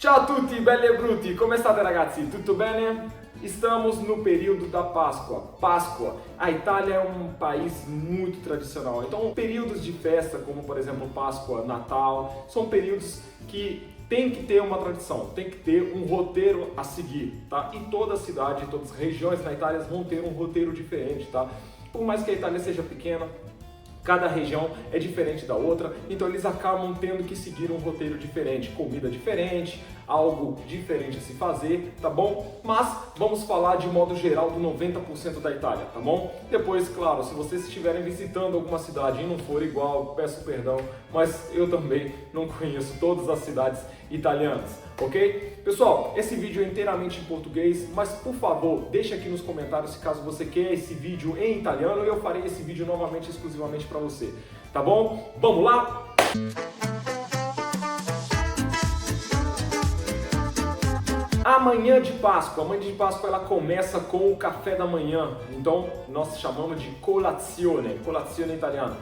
Ciao a tutti, belli e brutti, come state ragazzi? Tutto bene? Estamos no período da Páscoa. Páscoa. A Itália é um país muito tradicional, então períodos de festa, como por exemplo Páscoa, Natal, são períodos que tem que ter uma tradição, tem que ter um roteiro a seguir, tá? E toda cidade, todas as regiões na Itália vão ter um roteiro diferente, tá? Por mais que a Itália seja pequena, cada região é diferente da outra, então eles acabam tendo que seguir um roteiro diferente, comida diferente, algo diferente a se fazer, tá bom? Mas vamos falar de modo geral do 90% da Itália, tá bom? Depois, claro, se vocês estiverem visitando alguma cidade e não for igual, peço perdão, mas eu também não conheço todas as cidades italianas, ok? Pessoal, esse vídeo é inteiramente em português, mas por favor, deixa aqui nos comentários se caso você quer esse vídeo em italiano e eu farei esse vídeo novamente, exclusivamente para você, tá bom? Vamos lá? Amanhã de Páscoa ela começa com o café da manhã, então nós chamamos de colazione, colazione italiano.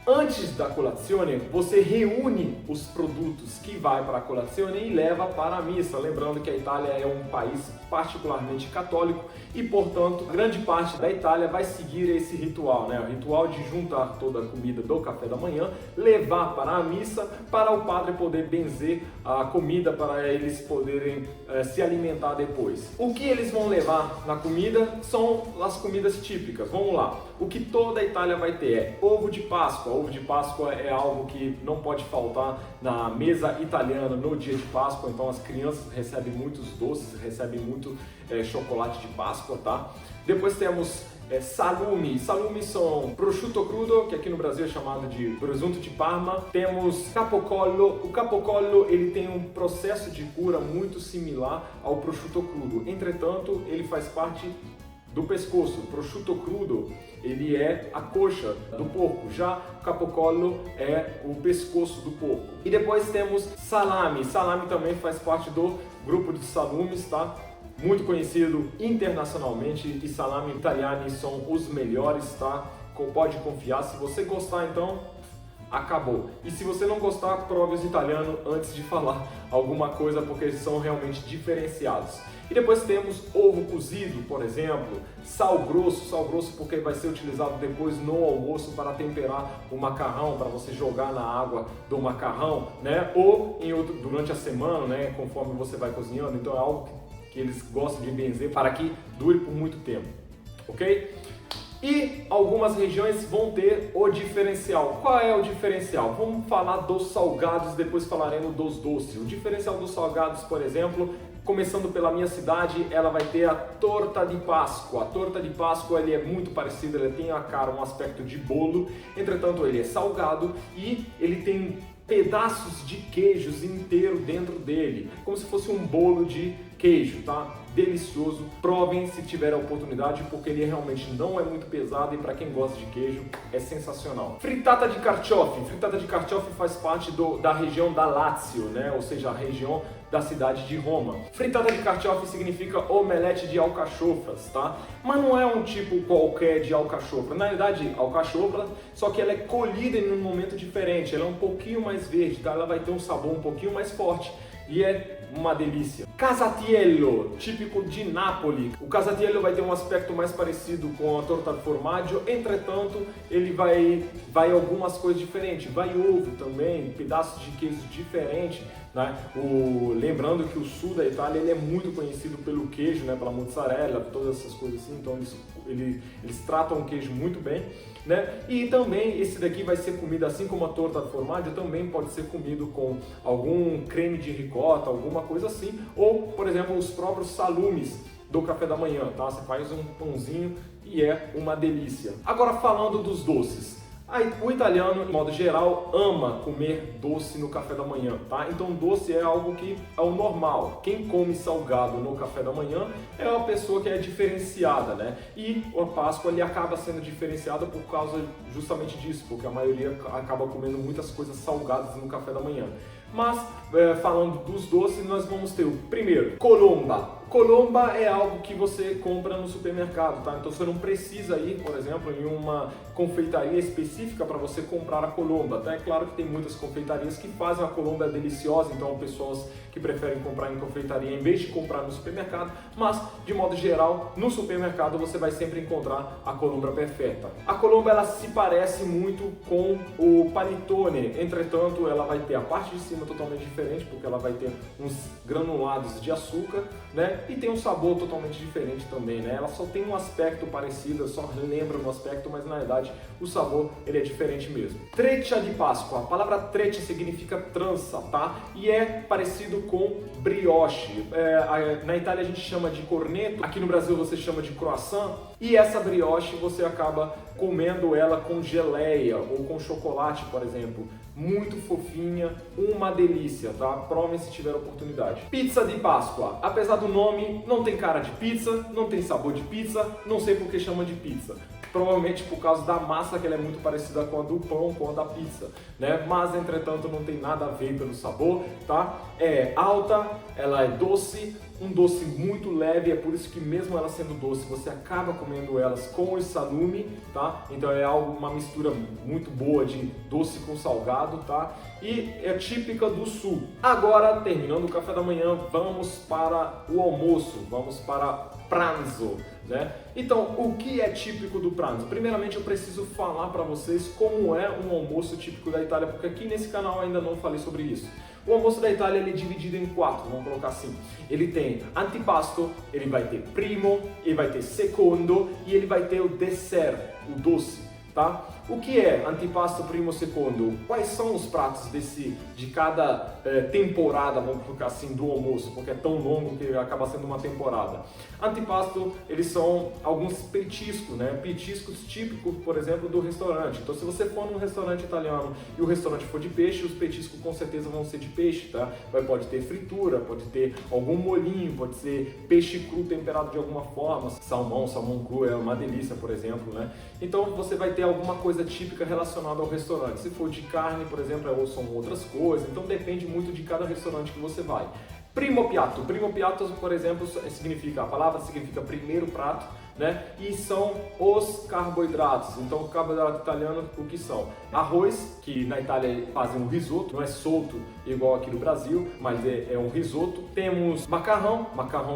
Antes da colazione, você reúne os produtos que vai para a colazione e leva para a missa. Lembrando que a Itália é um país particularmente católico e, portanto, grande parte da Itália vai seguir esse ritual, né? O ritual de juntar toda a comida do café da manhã, levar para a missa, para o padre poder benzer a comida, para eles poderem se alimentar depois. O que eles vão levar na comida são as comidas típicas. Vamos lá. O que toda a Itália vai ter é ovo de Páscoa. Ovo de Páscoa é algo que não pode faltar na mesa italiana no dia de Páscoa, então as crianças recebem muitos doces, recebem muito chocolate de Páscoa, tá? Depois temos salumi. Salumi são prosciutto crudo, que aqui no Brasil é chamado de presunto de Parma. Temos capocollo. O capocollo ele tem um processo de cura muito similar ao prosciutto crudo. Entretanto, ele faz parte do pescoço. O prosciutto crudo, ele é a coxa do porco, já o capocollo é o pescoço do porco. E depois temos salame. Salame também faz parte do grupo de salumes, tá? Muito conhecido internacionalmente e salame italiani são os melhores, tá? Pode confiar. Se você gostar, então acabou. E se você não gostar, prove os italianos antes de falar alguma coisa, porque eles são realmente diferenciados. E depois temos ovo cozido, por exemplo, sal grosso porque vai ser utilizado depois no almoço para temperar o macarrão, para você jogar na água do macarrão, né? Ou durante a semana, né? Conforme você vai cozinhando. Então é algo que eles gostam de benzer para que dure por muito tempo, ok? E algumas regiões vão ter o diferencial. Qual é o diferencial? Vamos falar dos salgados, depois falaremos dos doces. O diferencial dos salgados, por exemplo, começando pela minha cidade, ela vai ter a torta de Páscoa. A torta de Páscoa ele é muito parecido, ele tem a cara, um aspecto de bolo, entretanto ele é salgado e ele tem pedaços de queijos inteiro dentro dele, como se fosse um bolo de queijo, tá? Delicioso, provem se tiver a oportunidade, porque ele realmente não é muito pesado e para quem gosta de queijo é sensacional. Frittata de carciofi. Frittata de carciofi faz parte da região da Lácio, né? Ou seja, a região da cidade de Roma. Frittata de carciofi significa omelete de alcachofras, tá? Mas não é um tipo qualquer de alcachofra. Na verdade, alcachofra, só que ela é colhida em um momento diferente. Ela é um pouquinho mais verde, tá? Ela vai ter um sabor um pouquinho mais forte. E é uma delícia. Casatiello, típico de Nápoles. O casatiello vai ter um aspecto mais parecido com a torta de formaggio, entretanto, ele vai algumas coisas diferentes. Vai ovo também, pedaços de queijo diferente, né? Lembrando que o sul da Itália ele é muito conhecido pelo queijo, né? Pela mozzarella, todas essas coisas assim, então eles tratam o queijo muito bem, né? E também esse daqui vai ser comido, assim como a torta de formaggio, também pode ser comido com algum creme de ricota, alguma coisa assim, ou, por exemplo, os próprios salumes do café da manhã, tá? Você faz um pãozinho e é uma delícia. Agora falando dos doces. O italiano, de modo geral, ama comer doce no café da manhã, tá? Então doce é algo que é o normal. Quem come salgado no café da manhã é uma pessoa que é diferenciada, né? E a Páscoa ele acaba sendo diferenciada por causa justamente disso, porque a maioria acaba comendo muitas coisas salgadas no café da manhã. Mas, falando dos doces, nós vamos ter o primeiro, colomba. Colomba é algo que você compra no supermercado, tá? Então você não precisa ir, por exemplo, em uma confeitaria específica para você comprar a colomba, tá? É claro que tem muitas confeitarias que fazem a colomba deliciosa, então pessoas que preferem comprar em confeitaria em vez de comprar no supermercado, mas de modo geral, no supermercado você vai sempre encontrar a colomba perfeita. A colomba ela se parece muito com o panetone, entretanto ela vai ter a parte de cima totalmente diferente, porque ela vai ter uns granulados de açúcar, né? E tem um sabor totalmente diferente também, né? Ela só tem um aspecto parecido, só lembra no aspecto, mas na verdade o sabor ele é diferente mesmo. Treccia de Páscoa. A palavra treccia significa trança, tá? E é parecido com brioche. Na Itália a gente chama de corneto, aqui no Brasil você chama de croissant. E essa brioche você acaba comendo ela com geleia ou com chocolate, por exemplo. Muito fofinha, uma delícia, tá? Provem se tiver oportunidade. Pizza de Páscoa. Apesar do nome, não tem cara de pizza, não tem sabor de pizza, não sei por que chama de pizza. Provavelmente por causa da massa, que ela é muito parecida com a do pão, com a da pizza, né? Mas, entretanto, não tem nada a ver pelo sabor, tá? É alta, ela é doce, um doce muito leve, é por isso que mesmo ela sendo doce, você acaba comendo elas com o salume, tá? Então é uma mistura muito boa de doce com salgado, tá? E é típica do sul. Agora, terminando o café da manhã, vamos para o almoço, vamos para pranzo, né? Então, o que é típico do pranzo? Primeiramente, eu preciso falar para vocês como é um almoço típico da Itália, porque aqui nesse canal ainda não falei sobre isso. O almoço da Itália ele é dividido em 4, vamos colocar assim. Ele tem antipasto, ele vai ter primo, ele vai ter secondo e ele vai ter o dessert, o doce, tá? O que é antipasto, primo, secondo? Quais são os pratos de cada temporada, vamos colocar assim, do almoço, porque é tão longo que acaba sendo uma temporada. Antipasto, eles são alguns petiscos, né? Petiscos típicos, por exemplo, do restaurante. Então, se você for num restaurante italiano e o restaurante for de peixe, os petiscos com certeza vão ser de peixe, tá? Pode ter fritura, pode ter algum molhinho, pode ser peixe cru temperado de alguma forma, salmão cru é uma delícia, por exemplo, né? Então, você vai ter alguma coisa típica relacionada ao restaurante. Se for de carne, por exemplo, ou são outras coisas. Então depende muito de cada restaurante que você vai. Primo piatto, por exemplo, a palavra significa primeiro prato, né? E são os carboidratos. Então, o carboidrato italiano, o que são? Arroz, que na Itália fazem um risoto, não é solto igual aqui no Brasil, mas é um risoto. Temos macarrão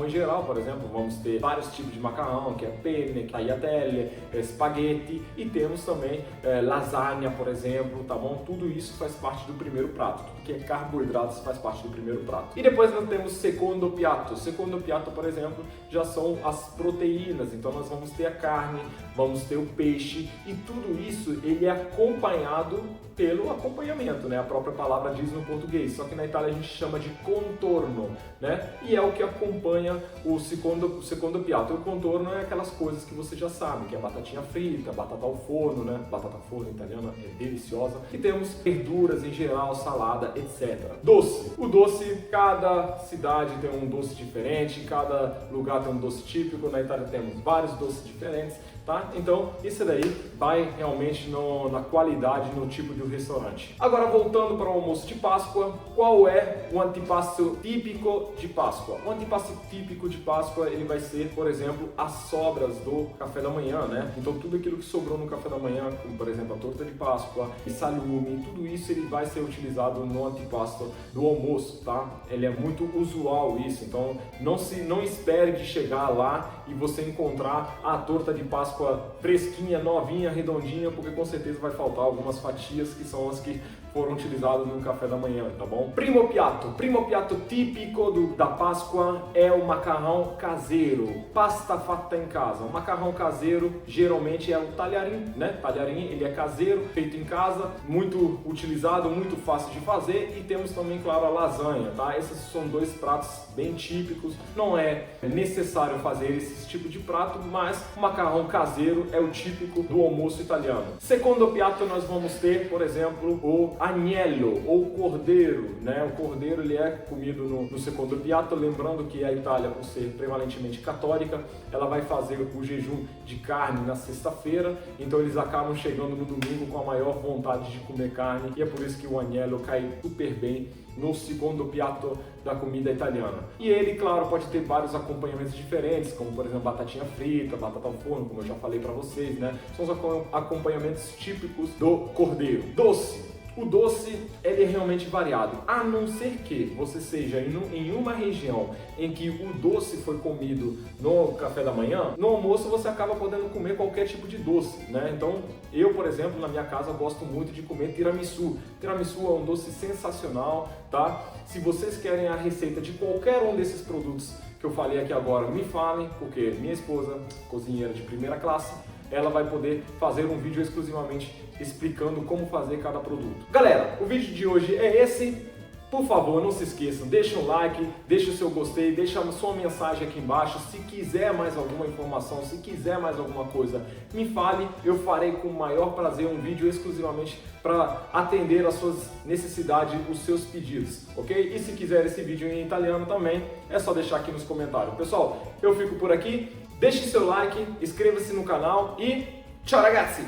em geral, por exemplo, vamos ter vários tipos de macarrão, que é penne, tagliatelle, spaghetti, e temos também lasanha, por exemplo, tá bom? Tudo isso faz parte do primeiro prato, tudo que é carboidratos faz parte do primeiro prato. E depois nós temos secondo piatto. Secondo piatto, por exemplo, já são as proteínas, então nós vamos ter a carne, vamos ter o peixe, e tudo isso ele é acompanhado pelo acompanhamento, né? A própria palavra diz no português, só que na Itália a gente chama de contorno, né? E é o que acompanha o secondo piatto. O contorno é aquelas coisas que você já sabe, que é batatinha frita, batata ao forno, né? Batata ao forno italiana é deliciosa. E temos verduras em geral, salada, etc. Doce. O doce, cada cidade tem um doce diferente, cada lugar tem um doce típico. Na Itália temos vários doces diferentes, tá? Então, isso daí vai realmente na qualidade, no tipo de restaurante. Agora, voltando para o almoço de Páscoa, qual é o antipasto típico de Páscoa? O antipasto típico de Páscoa, ele vai ser, por exemplo, as sobras do café da manhã, né? Então, tudo aquilo que sobrou no café da manhã, como, por exemplo, a torta de Páscoa, e salume, tudo isso ele vai ser utilizado no antipasto do almoço, tá? Ele é muito usual isso, então não espere de chegar lá e você encontrar a torta de Páscoa fresquinha, novinha, redondinha, porque com certeza vai faltar algumas fatias que são as que foram utilizadas no café da manhã, tá bom? Primo piatto típico da Páscoa é o macarrão caseiro, pasta fatta em casa. O macarrão caseiro geralmente é o talharim, né? Talharim, ele é caseiro, feito em casa, muito utilizado, muito fácil de fazer, e temos também, claro, a lasanha, tá? Esses são dois pratos bem típicos, não é necessário fazer esse tipo de prato, mas o macarrão caseiro é o típico do almoço italiano. Secondo piatto nós vamos ter, por exemplo, o agnello ou cordeiro, né? O cordeiro ele é comido no secondo piatto, lembrando que a Itália, por ser prevalentemente católica, ela vai fazer o jejum de carne na sexta-feira, então eles acabam chegando no domingo com a maior vontade de comer carne e é por isso que o agnello cai super bem no secondo piatto da comida italiana. E ele, claro, pode ter vários acompanhamentos diferentes, como por exemplo batatinha frita, batata ao forno, como eu já falei para vocês, né? São os acompanhamentos típicos do cordeiro. Doce. O doce ele é realmente variado, a não ser que você seja em uma região em que o doce foi comido no café da manhã, no almoço você acaba podendo comer qualquer tipo de doce, né? Então, eu, por exemplo, na minha casa gosto muito de comer tiramisu. Tiramisu é um doce sensacional, tá? Se vocês querem a receita de qualquer um desses produtos que eu falei aqui agora, me falem, porque minha esposa, cozinheira de primeira classe, ela vai poder fazer um vídeo exclusivamente explicando como fazer cada produto. Galera, o vídeo de hoje é esse. Por favor, não se esqueçam, deixa um like, deixa o seu gostei, deixa a sua mensagem aqui embaixo. Se quiser mais alguma informação, se quiser mais alguma coisa, me fale. Eu farei com o maior prazer um vídeo exclusivamente para atender às suas necessidades, os seus pedidos, ok? E se quiser esse vídeo em italiano também, é só deixar aqui nos comentários. Pessoal, eu fico por aqui. Deixe seu like, inscreva-se no canal e tchau ragazzi!